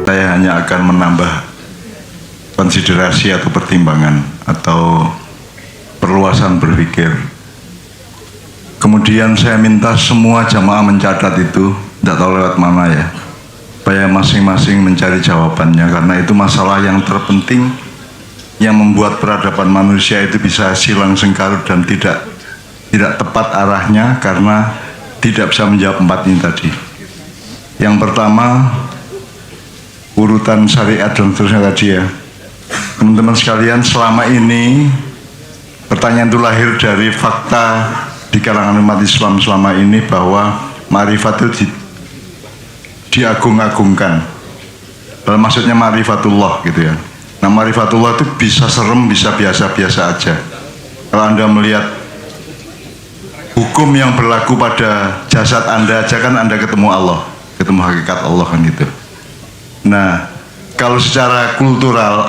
Saya hanya akan menambah konsiderasi atau pertimbangan atau perluasan berpikir. Kemudian saya minta semua jamaah mencatat itu, tidak tahu lewat mana ya, supaya masing-masing mencari jawabannya, karena itu masalah yang terpenting yang membuat peradaban manusia itu bisa silang sengkarut dan tidak tepat arahnya karena tidak bisa menjawab empat ini tadi. Yang pertama, urutan syariat dan seterusnya tadi ya. Teman-teman sekalian, selama ini pertanyaan itu lahir dari fakta di kalangan umat Islam selama ini bahwa ma'rifat itu diagung-agungkan. Maksudnya ma'rifatullah gitu ya. Nah, ma'rifatullah itu bisa serem, bisa biasa-biasa aja. Kalau Anda melihat hukum yang berlaku pada jasad Anda aja kan Anda ketemu Allah, ketemu hakikat Allah kan gitu. Nah, kalau secara kultural,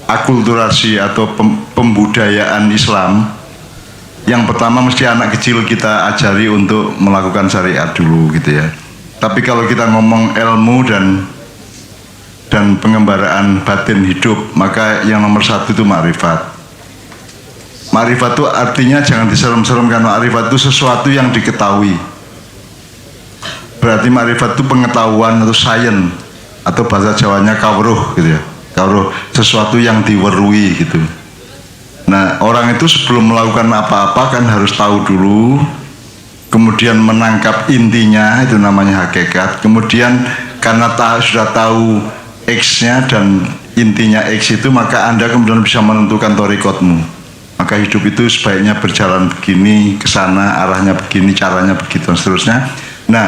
akulturasi atau pembudayaan Islam, yang pertama mesti anak kecil kita ajari untuk melakukan syariat dulu gitu ya. Tapi kalau kita ngomong ilmu dan pengembaraan batin hidup, maka yang nomor satu itu ma'rifat. Ma'rifat itu artinya jangan diserem-seremkan. Ma'rifat itu sesuatu yang diketahui. Berarti ma'rifat itu pengetahuan atau sains, atau bahasa Jawanya kawruh gitu ya. Kawruh, sesuatu yang diwerui gitu. Nah, orang itu sebelum melakukan apa-apa kan harus tahu dulu, kemudian menangkap intinya, itu namanya hakikat. Kemudian karena sudah tahu X-nya dan intinya X itu, maka Anda kemudian bisa menentukan thariqatmu. Maka hidup itu sebaiknya berjalan begini, ke sana arahnya begini, caranya begitu dan seterusnya. Nah,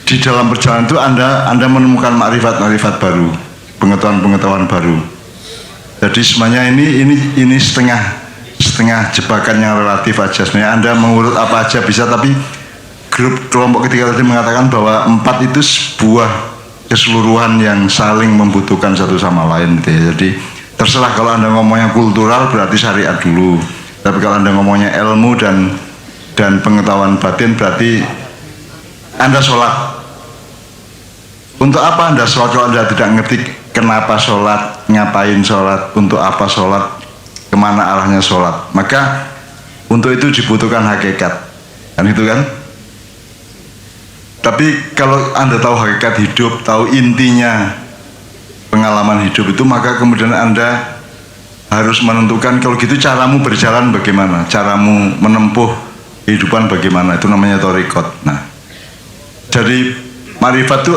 di dalam perjalanan itu Anda menemukan ma'rifat baru, pengetahuan baru. Jadi sebenarnya ini setengah jebakan yang relatif aja. Sebenarnya Anda mengurut apa aja bisa, tapi kelompok ketiga tadi mengatakan bahwa empat itu sebuah keseluruhan yang saling membutuhkan satu sama lain gitu ya. Jadi terserah, kalau Anda ngomongnya kultural berarti syariat dulu. Tapi kalau Anda ngomongnya ilmu dan pengetahuan batin berarti Anda sholat. Untuk apa Anda sholat kalau Anda tidak ngerti kenapa sholat, ngapain sholat, untuk apa sholat, kemana arahnya sholat? Maka untuk itu dibutuhkan hakikat, kan itu kan? Tapi kalau Anda tahu hakikat hidup, tahu intinya pengalaman hidup itu, maka kemudian Anda harus menentukan kalau gitu caramu berjalan bagaimana, caramu menempuh kehidupan bagaimana, itu namanya thariqat. Nah, jadi ma'rifat itu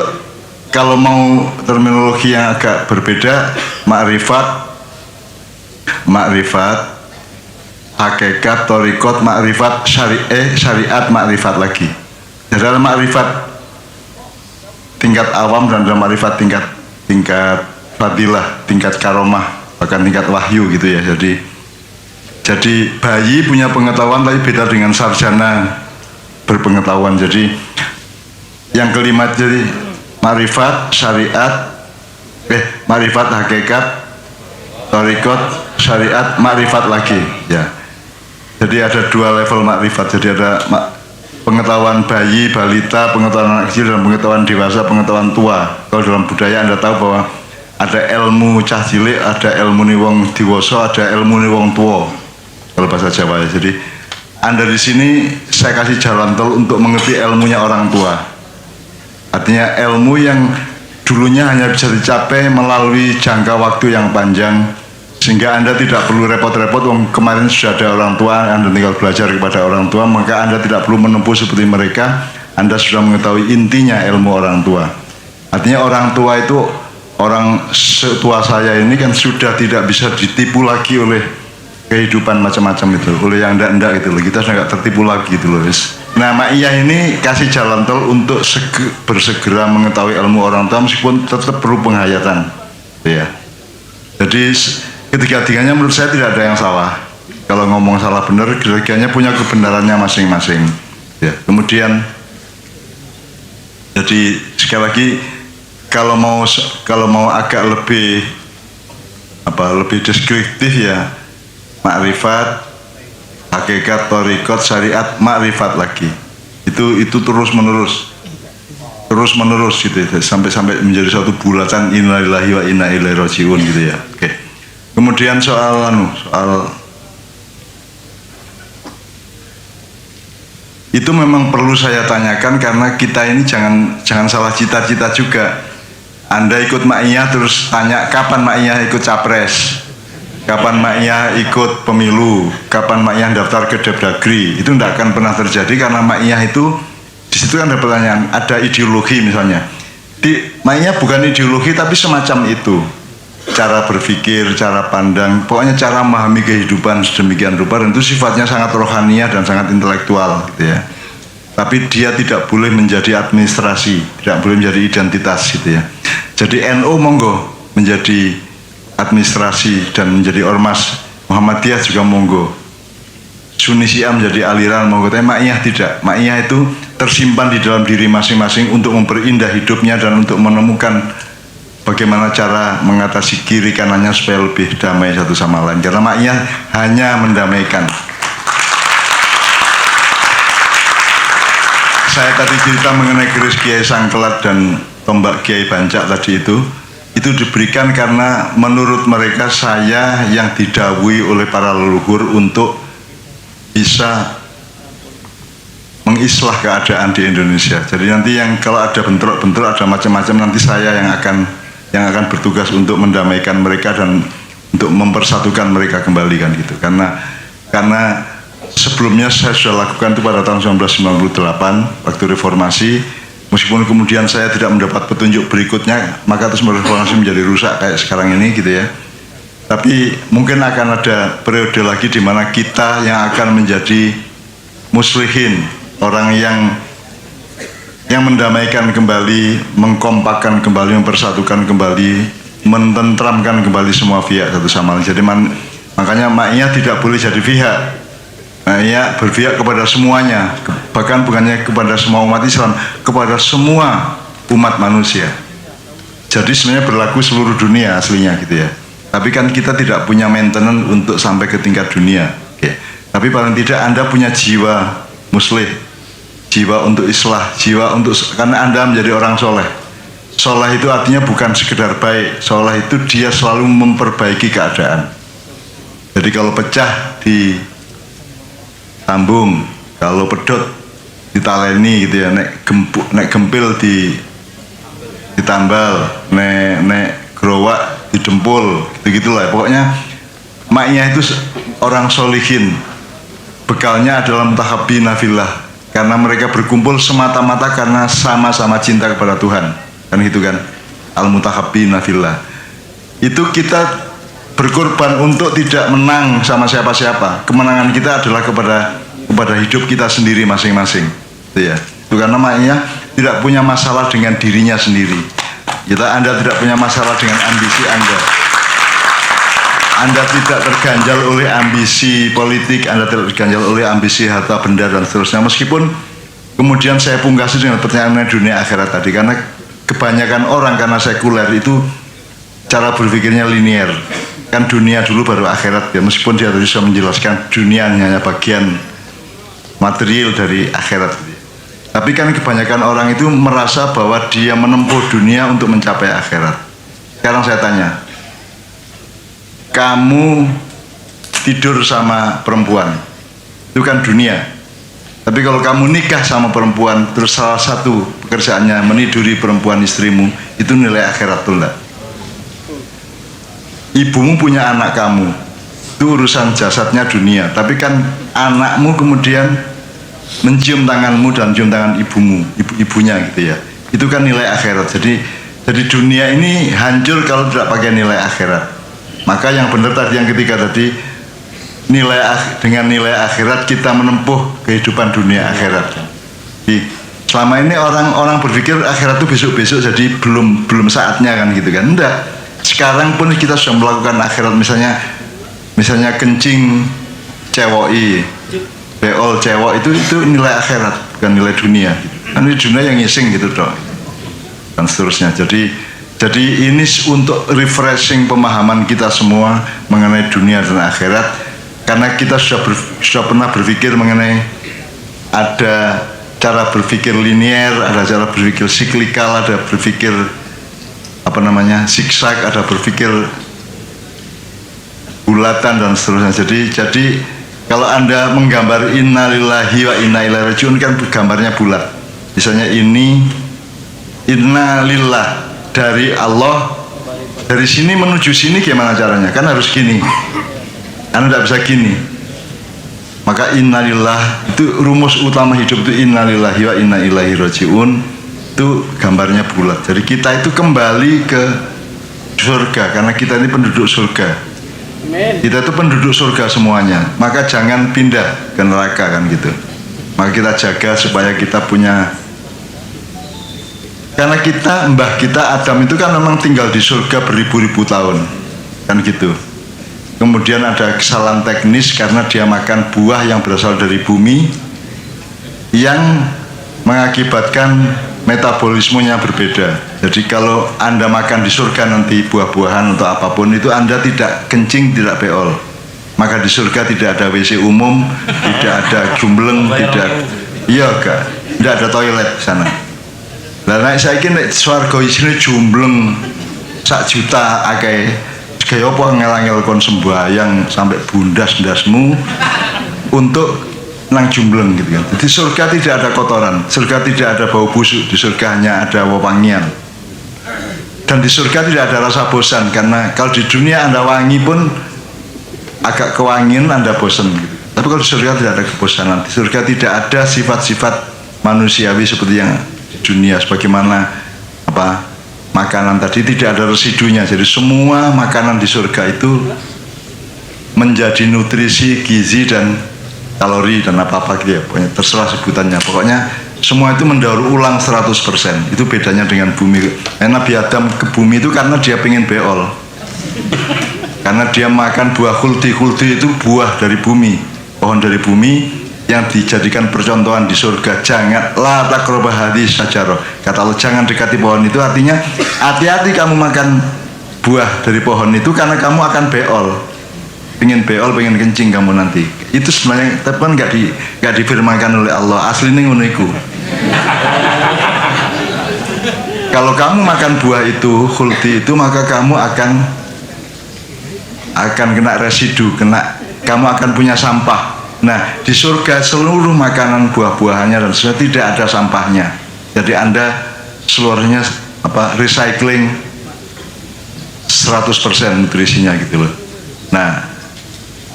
kalau mau terminologi yang agak berbeda, ma'rifat, hakikat, thariqat, ma'rifat, syariat, ma'rifat lagi. Jadi ada ma'rifat tingkat awam dan ada ma'rifat tingkat fadilah, tingkat karomah, bahkan tingkat wahyu gitu ya. Jadi bayi punya pengetahuan tapi beda dengan sarjana berpengetahuan. Jadi yang kelima, jadi ma'rifat, syariat, ma'rifat, hakikat, thariqat, syariat, ma'rifat lagi ya. Jadi ada dua level ma'rifat. Jadi ada pengetahuan bayi, balita, pengetahuan anak kecil, dan pengetahuan dewasa, pengetahuan tua. Kalau dalam budaya Anda tahu bahwa ada ilmu cah cilik, ada ilmu ni wong dewasa, ada ilmu ni wong tua. Kalau bahasa Jawa ya. Jadi Anda di sini saya kasih jalan tol untuk mengerti ilmunya orang tua. Artinya ilmu yang dulunya hanya bisa dicapai melalui jangka waktu yang panjang, sehingga Anda tidak perlu repot-repot. Kemarin sudah ada orang tua, Anda tinggal belajar kepada orang tua, maka Anda tidak perlu menempuh seperti mereka. Anda sudah mengetahui intinya ilmu orang tua. Artinya orang tua itu, orang setua saya ini kan sudah tidak bisa ditipu lagi oleh kehidupan macam-macam itu, oleh yang enggak gitu loh. Kita sudah nggak tertipu lagi gitu loh. Nah, Ma'iyah ini kasih jalan tol untuk bersegera mengetahui ilmu orang tua, meskipun tetap perlu penghayatan ya. Jadi ketiga-tiganya menurut saya tidak ada yang salah. Kalau ngomong salah benar, ketiga-tiganya punya kebenarannya masing-masing ya. Kemudian jadi sekali lagi, kalau mau agak lebih deskriptif ya, ma'rifat, hakikat, thariqat, syariat, ma'rifat lagi. Itu terus menerus terus menerus gitu ya, sampai menjadi suatu bulatan innalillahi wa inna ilaihi rajiun gitu ya. Oke. Kemudian soal itu memang perlu saya tanyakan karena kita ini jangan salah cita-cita juga. Anda ikut Ma'iyah terus tanya kapan Ma'iyah ikut capres, kapan Ma'iyah ikut pemilu, kapan Ma'iyah daftar ke Depdagri, itu tidak akan pernah terjadi karena Ma'iyah itu di situ kan ada pertanyaan, ada ideologi misalnya. Ma'iyah bukan ideologi tapi semacam itu, cara berpikir, cara pandang, pokoknya cara memahami kehidupan sedemikian rupa, dan itu sifatnya sangat rohaniah dan sangat intelektual gitu ya. Tapi dia tidak boleh menjadi administrasi, tidak boleh menjadi identitas gitu ya. Jadi NU monggo menjadi administrasi dan menjadi ormas, Muhammadiyah juga monggo, Sunni Syiah menjadi aliran monggo, tapi Ma'iyah tidak. Ma'iyah itu tersimpan di dalam diri masing-masing untuk memperindah hidupnya dan untuk menemukan bagaimana cara mengatasi kiri kanannya supaya lebih damai satu sama lain. Karena Ma'iyah hanya mendamaikan. Saya tadi cerita mengenai keris Kiai Sangkelat dan tombak Kiai Bancak tadi itu diberikan karena menurut mereka saya yang didhawuhi oleh para leluhur untuk bisa mengislah keadaan di Indonesia. Jadi nanti yang kalau ada bentrok-bentrok, ada macam-macam, nanti saya yang akan bertugas untuk mendamaikan mereka dan untuk mempersatukan mereka kembali kan gitu. Karena sebelumnya saya sudah lakukan itu pada tahun 1998 waktu reformasi. Meskipun kemudian saya tidak mendapat petunjuk berikutnya, maka terus reformasi menjadi rusak kayak sekarang ini gitu ya. Tapi mungkin akan ada periode lagi di mana kita yang akan menjadi muslihin, orang yang mendamaikan kembali, mengkompakkan kembali, mempersatukan kembali, mententramkan kembali semua pihak satu sama lain. Jadi makanya Ma'iyah tidak boleh jadi pihak. Ma'iyah berpihak kepada semuanya, bahkan bukannya kepada semua umat Islam, kepada semua umat manusia. Jadi sebenarnya berlaku seluruh dunia aslinya gitu ya. Tapi kan kita tidak punya maintenance untuk sampai ke tingkat dunia. Oke. Tapi paling tidak Anda punya jiwa muslih, jiwa untuk islah, jiwa untuk, karena Anda menjadi orang soleh. Soleh itu artinya bukan sekedar baik, soleh itu dia selalu memperbaiki keadaan. Jadi kalau pecah di tambung, kalau pedot ditaleni gitu ya, nek gempil ditambal, nek gerowak didempul, gitu-gitulah. Pokoknya Ma'iyah itu orang solihin, bekalnya adalah mutahabbina fillah, karena mereka berkumpul semata-mata karena sama-sama cinta kepada Tuhan, kan gitu kan, al-mutahabbina fillah. Itu kita berkorban untuk tidak menang sama siapa-siapa. Kemenangan kita adalah kepada hidup kita sendiri masing-masing. Itu ya. Itu karena Ma'iyah tidak punya masalah dengan dirinya sendiri. Anda tidak punya masalah dengan ambisi Anda. Anda tidak terganjal oleh ambisi politik, Anda tidak terganjal oleh ambisi harta benda dan seterusnya. Meskipun kemudian saya pungkasi dengan pertanyaan mengenai dunia akhirat tadi, karena kebanyakan orang karena sekuler itu cara berpikirnya linear. Kan dunia dulu baru akhirat ya, meskipun dia tadi sudah menjelaskan dunia hanya bagian material dari akhirat. Tapi kan kebanyakan orang itu merasa bahwa dia menempuh dunia untuk mencapai akhirat. Sekarang saya tanya, kamu tidur sama perempuan, itu kan dunia. Tapi kalau kamu nikah sama perempuan, terus salah satu pekerjaannya meniduri perempuan istrimu, itu nilai akhirat tuh enggak? Ibumu punya anak kamu, itu urusan jasadnya dunia. Tapi kan anakmu kemudian mencium tanganmu dan cium tangan ibunya gitu ya. Itu kan nilai akhirat. Jadi dunia ini hancur kalau tidak pakai nilai akhirat. Maka yang benar tadi yang ketiga tadi, dengan nilai akhirat kita menempuh kehidupan dunia akhirat. Jadi selama ini orang berpikir akhirat itu besok-besok, jadi belum saatnya kan gitu kan. Enggak. Sekarang pun kita sudah melakukan akhirat, misalnya kencing cewoi, beol cewok, itu nilai akhirat, bukan nilai dunia. Kan ini dunia yang ngising gitu dong, dan seterusnya. Jadi ini untuk refreshing pemahaman kita semua mengenai dunia dan akhirat, karena kita sudah pernah berpikir mengenai ada cara berpikir linier, ada cara berpikir siklikal, ada berpikir zigzag, ada berpikir bulatan dan seterusnya. Jadi kalau Anda menggambar innalillahi wa inna ilaihi rajiun kan gambarnya bulat. Misalnya ini innalillah dari Allah, dari sini menuju sini gimana caranya? Kan harus gini. Anda tidak bisa gini. Maka innalillah itu rumus utama hidup, itu innalillahi wa inna ilaihi rajiun, itu gambarnya bulat. Jadi kita itu kembali ke surga karena kita ini penduduk surga. Kita itu penduduk surga semuanya. Maka jangan pindah ke neraka kan gitu. Maka kita jaga supaya kita punya, karena mbah kita Adam itu kan memang tinggal di surga beribu-ribu tahun kan gitu. Kemudian ada kesalahan teknis karena dia makan buah yang berasal dari bumi yang mengakibatkan metabolismenya berbeda. Jadi kalau Anda makan di surga nanti buah-buahan atau apapun itu, Anda tidak kencing, tidak beol. Maka di surga tidak ada WC umum, tidak ada jumbleng, tidak ada toilet di sana. Lah nek saiki nek swarga isine jumbleng sak juta akeh. Kayak apa ngel-ngel kon sembahyang sampai bundas ndasmu untuk nang jumbleng gitu kan. Jadi surga tidak ada kotoran, surga tidak ada bau busuk, di surga hanya ada wewangian. Dan di surga tidak ada rasa bosan, karena kalau di dunia Anda wangi pun agak kewangian Anda bosan gitu. Tapi kalau di surga tidak ada kebosanan. Di surga tidak ada sifat-sifat manusiawi seperti yang di dunia, sebagaimana makanan tadi tidak ada residunya. Jadi semua makanan di surga itu menjadi nutrisi, gizi dan kalori dan apa-apa gitu ya, pokoknya terserah sebutannya. Pokoknya semua itu mendaur ulang 100%. Itu bedanya dengan bumi. Nabi Adam ke bumi itu karena dia pengen beol. Karena dia makan buah khuldi. Khuldi itu buah dari bumi, pohon dari bumi yang dijadikan percontohan di surga. Jangan la taqrabah hadhihi syajarah. Kata Allah, jangan dekati pohon itu, artinya hati-hati kamu makan buah dari pohon itu karena kamu akan beol. Pengen beol, pengen kencing kamu nanti. Itu sebenarnya tapi kan enggak difirmankan oleh Allah. Aslinya ngono iku. Kalau kamu makan buah itu, khuldi itu, maka kamu akan kena residu, kamu akan punya sampah. Nah, di surga seluruh makanan buah-buahannya dan sebagainya tidak ada sampahnya. Jadi Anda seluruhnya recycling 100% nutrisinya gitu loh. Nah,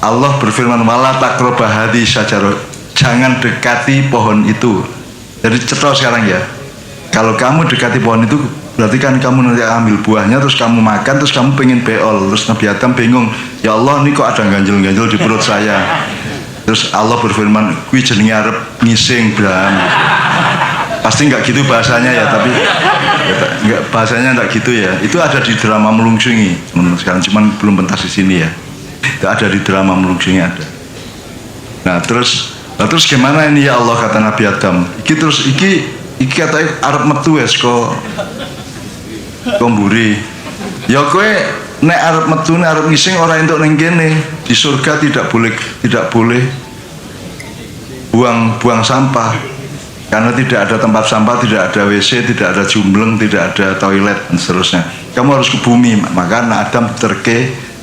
Allah berfirman wala taqrabah hadhihi syajarah, jangan dekati pohon itu. Jadi cetok sekarang ya. Kalau kamu dekati pohon itu berarti kan kamu nanti ambil buahnya terus kamu makan terus kamu pengen beol. Terus Nabi Adam bingung, ya Allah ini kok ada ganjel-ganjel di perut saya. Terus Allah berfirman, kuwi jenenge arep ngising Bram. Pasti enggak gitu bahasanya ya, tapi enggak, bahasanya enggak gitu ya. Itu ada di drama Melungsungi. Sekarang cuman belum pentas di sini ya. Itu ada di drama Melungsungi ada. Nah, terus gimana ini ya Allah, kata Nabi Adam. Iki kata arep metu wis kok mburi. Ya kowe nek arep metu, nek arep ngising ora entuk ning kene. Di surga tidak boleh buang sampah. Karena tidak ada tempat sampah, tidak ada WC, tidak ada jumbleng, tidak ada toilet dan seterusnya. Kamu harus ke bumi. Maka Adam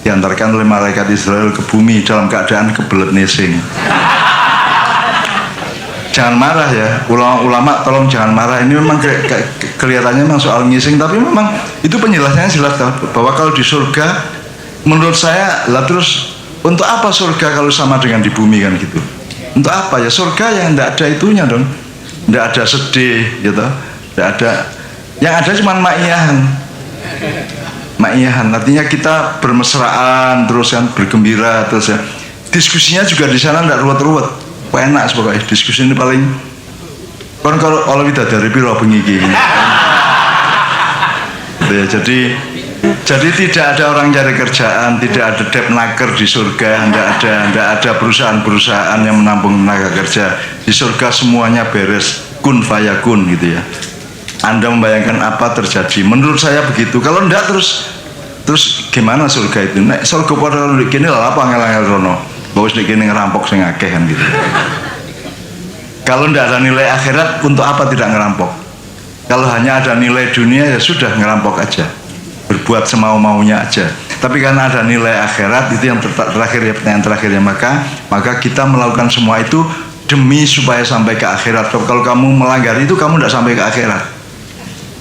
diantarkan oleh malaikat Israel ke bumi dalam keadaan kebelet nesing. Jangan marah ya, ulama tolong jangan marah. Ini memang kelihatannya memang soal ngising, tapi memang itu penjelasannya jelas bahwa kalau di surga, menurut saya lah terus untuk apa surga kalau sama dengan di bumi kan gitu? Untuk apa ya surga yang tidak ada itunya dong, tidak ada sedih gitu, tidak ada. Yang ada cuma ma'iyahan, artinya kita bermesraan terus kan, bergembira terus ya. Diskusinya juga di sana tidak ruwet-ruwet. Enak pokoknya diskusi ini paling kan kalau widadari piro bengi iki. Ya, jadi tidak ada orang cari kerjaan, tidak ada debt naker di surga, tidak ada perusahaan-perusahaan yang menampung tenaga kerja. Di surga semuanya beres, kun fayakun gitu ya. Anda membayangkan apa terjadi? Menurut saya begitu. Kalau enggak terus gimana surga itu? Nek surga pada kene lha apa ngel-ngel rono. Bos nek kene ngerampok sing akeh kan gitu. Kalau tidak ada nilai akhirat, untuk apa tidak ngerampok? Kalau hanya ada nilai dunia, ya sudah ngerampok aja, berbuat semau-maunya aja. Tapi karena ada nilai akhirat, itu yang terakhir ya, pertanyaan terakhirnya, maka kita melakukan semua itu demi supaya sampai ke akhirat. Kalau kamu melanggar itu, kamu tidak sampai ke akhirat.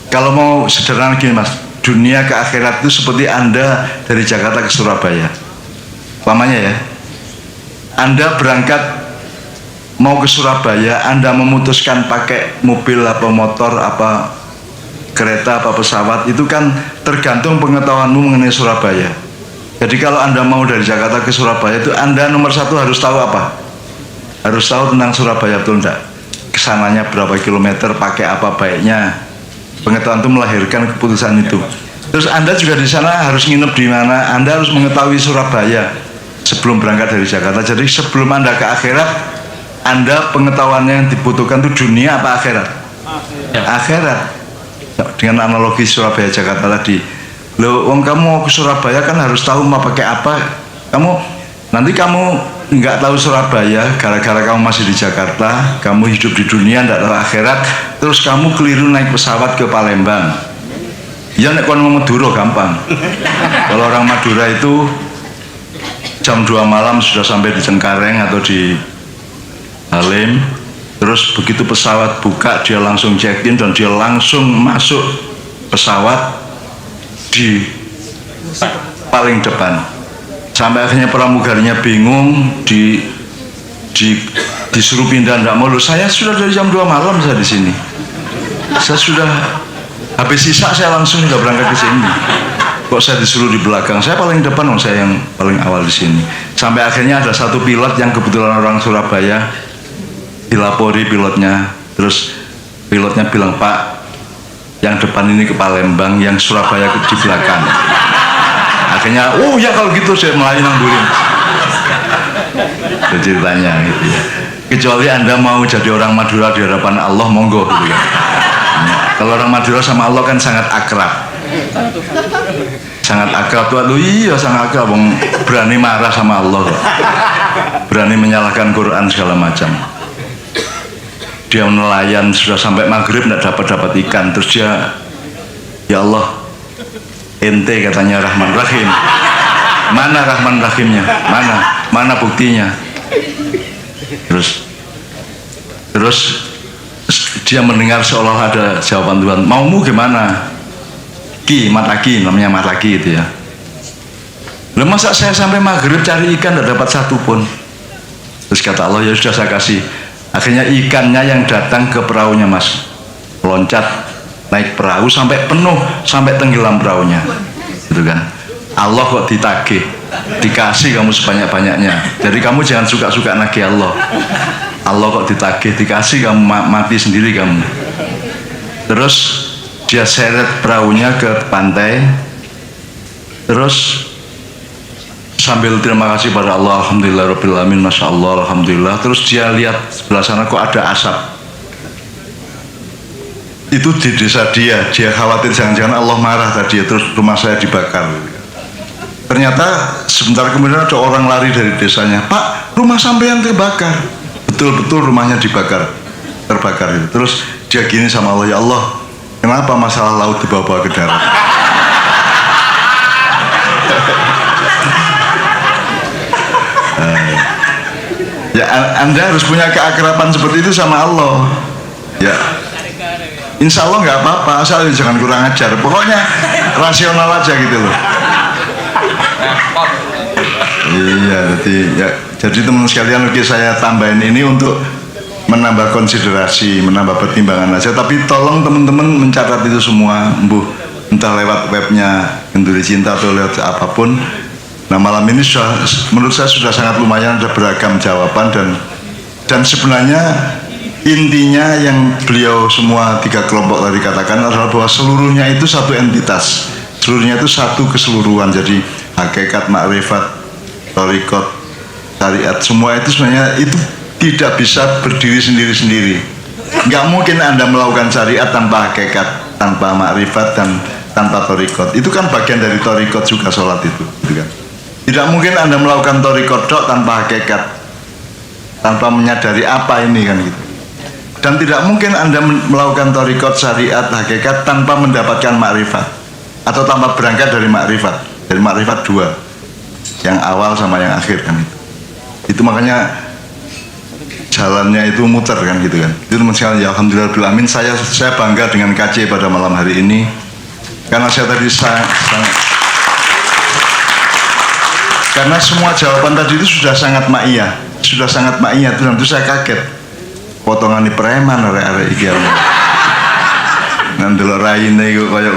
Kalau mau sederhana gini mas, dunia ke akhirat itu seperti Anda dari Jakarta ke Surabaya. Umpamanya ya, Anda berangkat mau ke Surabaya, Anda memutuskan pakai mobil apa motor apa kereta apa pesawat, itu kan tergantung pengetahuanmu mengenai Surabaya. Jadi kalau Anda mau dari Jakarta ke Surabaya itu, Anda nomor satu harus tahu apa? Harus tahu tentang Surabaya, betul enggak? Kesananya berapa kilometer, pakai apa baiknya. Pengetahuan itu melahirkan keputusan itu. Terus Anda juga di sana harus nginep di mana, Anda harus mengetahui Surabaya sebelum berangkat dari Jakarta. Jadi sebelum Anda ke akhirat, Anda pengetahuannya yang dibutuhkan itu dunia apa akhirat? Akhirat. Dengan analogi Surabaya Jakarta tadi, loh, wong kamu mau ke Surabaya kan harus tahu mau pakai apa. Nanti kamu nggak tahu Surabaya gara-gara kamu masih di Jakarta, kamu hidup di dunia nggak tahu akhirat, terus kamu keliru naik pesawat ke Palembang. Ya nek kon Madura gampang. Kalau orang Madura itu jam 2 malam sudah sampai di Cengkareng atau di Halim. Terus begitu pesawat buka, dia langsung check-in dan dia langsung masuk pesawat di paling depan. Sampai akhirnya pramugarinya bingung, disuruh pindah, tidak mau. Saya sudah dari jam 2 malam saya di sini. Saya sudah habis sisa, saya langsung sudah berangkat ke sini. Kok saya disuruh di belakang? Saya paling depan, saya yang paling awal di sini. Sampai akhirnya ada satu pilot yang kebetulan orang Surabaya, dilapori pilotnya, terus pilotnya bilang, Pak, yang depan ini ke Palembang, yang Surabaya di belakang. Akhirnya, oh ya kalau gitu saya Melayu nanggurin. Itu ceritanya gitu ya. Kecuali Anda mau jadi orang Madura di hadapan Allah, monggo gitu kan. Kalau orang Madura sama Allah kan sangat akrab. Sangat akrab tuh, aduh iya sangat akrab, berani marah sama Allah kok. Berani menyalahkan Quran segala macam. Dia nelayan sudah sampai maghrib tidak dapat ikan, terus dia, ya Allah, ente katanya Rahman Rahim, mana Rahman Rahimnya, mana buktinya? Terus dia mendengar seolah ada jawaban Tuhan, maumu gimana? Mataki, namanya mataki itu ya. Loh, masa saya sampai maghrib cari ikan tidak dapat satu pun? Terus kata Allah, ya sudah saya kasih. Akhirnya ikannya yang datang ke perahunya mas, loncat naik perahu sampai penuh, sampai tenggelam perahunya, gitu kan. Allah kok ditagih, dikasih kamu sebanyak-banyaknya. Jadi kamu jangan suka-suka nagih Allah. Allah kok ditagih, dikasih kamu mati sendiri kamu. Terus dia seret perahunya ke pantai, terus sambil terima kasih pada Allah, alhamdulillah rabbil alamin, masya Allah, alhamdulillah. Terus dia lihat sebelah sana kok ada asap. Itu di desa dia khawatir jangan-jangan Allah marah tadi, terus rumah saya dibakar. Ternyata sebentar kemudian ada orang lari dari desanya, Pak, rumah sampean terbakar. Betul-betul rumahnya terbakar itu. Terus dia gini sama Allah, ya Allah, kenapa masalah laut dibawa-bawa ke darat? Ya Anda harus punya keakraban seperti itu sama Allah. Ya, insya Allah nggak apa-apa, asal jangan kurang ajar. Pokoknya rasional aja gitu loh. Iya, jadi teman sekalian, oke, saya tambahin ini untuk menambah konsiderasi, menambah pertimbangan aja. Tapi tolong teman-teman mencatat itu semua, entah lewat webnya Genduri Cinta atau lewat apapun. Nah, malam ini menurut saya sudah sangat lumayan, ada beragam jawaban dan sebenarnya intinya yang beliau semua 3 kelompok tadi katakan adalah bahwa seluruhnya itu satu entitas, seluruhnya itu satu keseluruhan. Jadi hakikat, makrifat, thariqat, syariat, semua itu sebenarnya itu tidak bisa berdiri sendiri-sendiri. Nggak mungkin Anda melakukan syariat tanpa hakikat, tanpa makrifat, dan tanpa thariqat. Itu kan bagian dari thariqat juga sholat itu, gitu kan. Tidak mungkin Anda melakukan thariqat tanpa hakikat, tanpa menyadari apa ini kan gitu. Dan tidak mungkin Anda melakukan thariqat syariat hakikat tanpa mendapatkan makrifat atau tanpa berangkat dari makrifat. Dari makrifat dua, yang awal sama yang akhir kan itu. Itu makanya jalannya itu muter kan gitu kan. Itu teman sekalian, ya alhamdulillah amin. Saya bangga dengan KC pada malam hari ini karena saya tadi karena semua jawaban tadi itu sudah sangat ma'iyah, dan itu saya kaget. Potongan di preman arek-arek iki. Ndelok raine iku kaya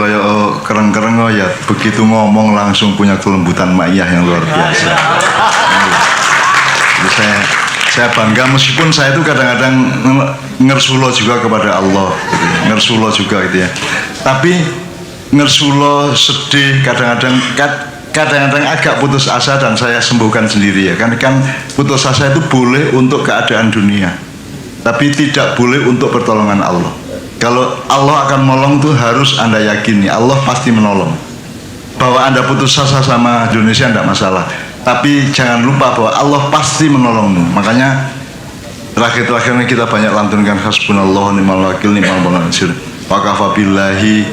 kereng-kereng ya, begitu ngomong langsung punya kelembutan ma'iyah yang luar biasa. Jadi saya bangga meskipun saya itu kadang-kadang ngersulo juga kepada Allah gitu. Ngersulo juga gitu ya. Tapi ngersulo sedih kadang-kadang agak putus asa dan saya sembuhkan sendiri ya. Kan putus asa itu boleh untuk keadaan dunia, tapi tidak boleh untuk pertolongan Allah. Kalau Allah akan menolong tuh harus Anda yakini Allah pasti menolong. Bahwa Anda putus asa sama Indonesia tidak masalah, tapi jangan lupa bahwa Allah pasti menolongmu. Makanya terakhir-terakhirnya kita banyak lantunkan hasbunallahu ni'mal wakil ni'mal nasir. Wa kafa billahi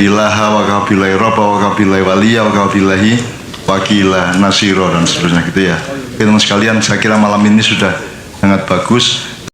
ilaha wa kafa billahi rabba wa kafa billahi waliya wa kafa billahi wakila nasiro dan seterusnya gitu ya. Teman sekalian, saya kira malam ini sudah sangat bagus.